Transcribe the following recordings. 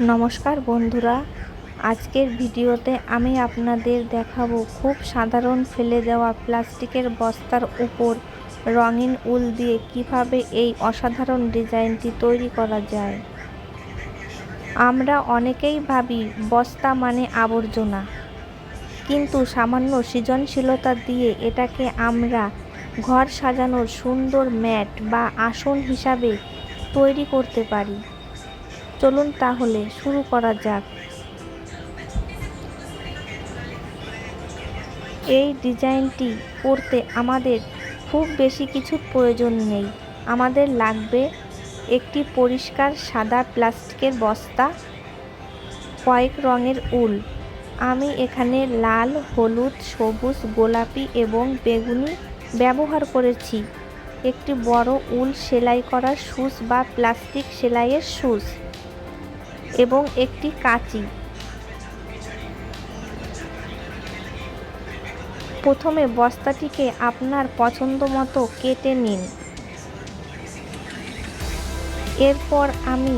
নমস্কার বন্ধুরা, আজকের ভিডিওতে আমি আপনাদের দেখাবো খুব সাধারণ ফেলে দেওয়া প্লাস্টিকের বস্তার উপর রঙিন উল দিয়ে কিভাবে এই অসাধারণ ডিজাইনটি তৈরি করা যায়। আমরা অনেকেই ভাবি বস্তা মানে আবর্জনা, কিন্তু সামান্য সৃজনশীলতা দিয়ে এটাকে আমরা ঘর সাজানোর সুন্দর ম্যাট বা আসন হিসাবে তৈরি করতে পারি। চলুন তাহলে শুরু করা যাক। এই ডিজাইনটি করতে আমাদের খুব বেশি কিছুর প্রয়োজন নেই। আমাদের লাগবে একটি পরিষ্কার সাদা প্লাস্টিকের বস্তা, কয়েক রঙের উল। আমি এখানে লাল, হলুদ, সবুজ, গোলাপি এবং বেগুনি ব্যবহার করেছি। একটি বড় উল সেলাই করা সুচ বা প্লাস্টিক সেলাইয়ের সুচ এবং একটি কাঁচি। প্রথমে বস্তাটিকে আপনার পছন্দ মতো কেটে নিন। এরপর আমি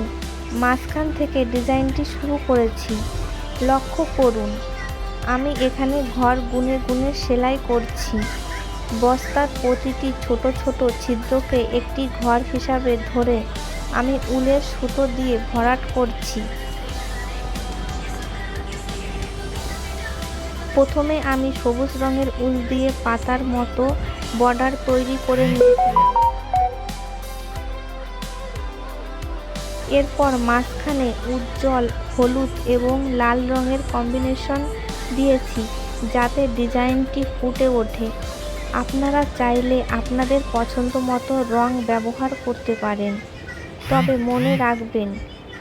মাঝখান থেকে ডিজাইনটি শুরু করেছি। লক্ষ্য করুন, আমি এখানে ঘর গুনে গুনে সেলাই করছি। বস্তার প্রতিটি ছোট ছোট ছিদ্রকে একটি ঘর হিসাবে ধরে আমি উলের সুতো দিয়ে ভরাট করছি। প্রথমে আমি সবুজ রঙের উল দিয়ে পাতার মতো বর্ডার তৈরি করে নিয়েছিলাম। এরপর মাঝখানে উজ্জ্বল হলুদ এবং লাল রঙের কম্বিনেশন দিয়েছি যাতে ডিজাইনটি ফুটে ওঠে। আপনারা চাইলে আপনাদের পছন্দ মতো রং ব্যবহার করতে পারেন, তবে মনে রাখবেন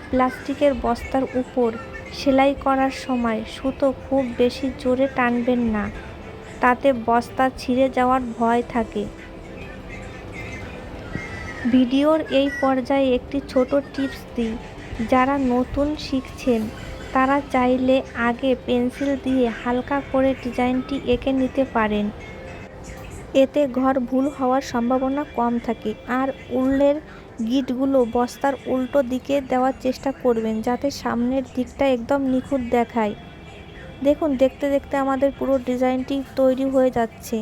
প্লাস্টিকের বস্তার উপর সেলাই করার সময় সুতো খুব বেশি জোরে টানবেন না, তাতে বস্তা ছিঁড়ে যাওয়ার ভয় থাকে। ভিডিওর এই পর্যায়ে একটি ছোট টিপস দিই, যারা নতুন শিখছেন তারা চাইলে আগে পেন্সিল দিয়ে হালকা করে ডিজাইনটি এঁকে নিতে পারেন। এতে ঘর ভুল হওয়ার সম্ভাবনা কম থাকে। আর উলের গিঁটগুলো বস্তার উল্টো দিকে দেওয়ার চেষ্টা করবেন যাতে সামনের দিকটা একদম নিখুঁত দেখায়। দেখুন, দেখতে দেখতে আমাদের পুরো ডিজাইনটি তৈরি হয়ে যাচ্ছে।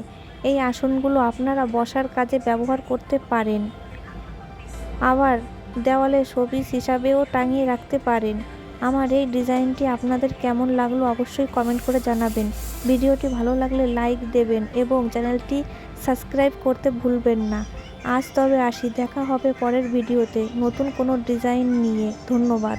এই আসনগুলো আপনারা বসার কাজে ব্যবহার করতে পারেন, আবার দেওয়ালে শোপিস হিসাবেও টাঙিয়ে রাখতে পারেন। আমার এই ডিজাইনটি আপনাদের কেমন লাগলো অবশ্যই কমেন্ট করে জানাবেন। ভিডিওটি ভালো লাগলে লাইক দেবেন এবং চ্যানেলটি সাবস্ক্রাইব করতে ভুলবেন না। আজ তবে আসি, দেখা হবে পরের ভিডিওতে নতুন কোনো ডিজাইন নিয়ে। ধন্যবাদ।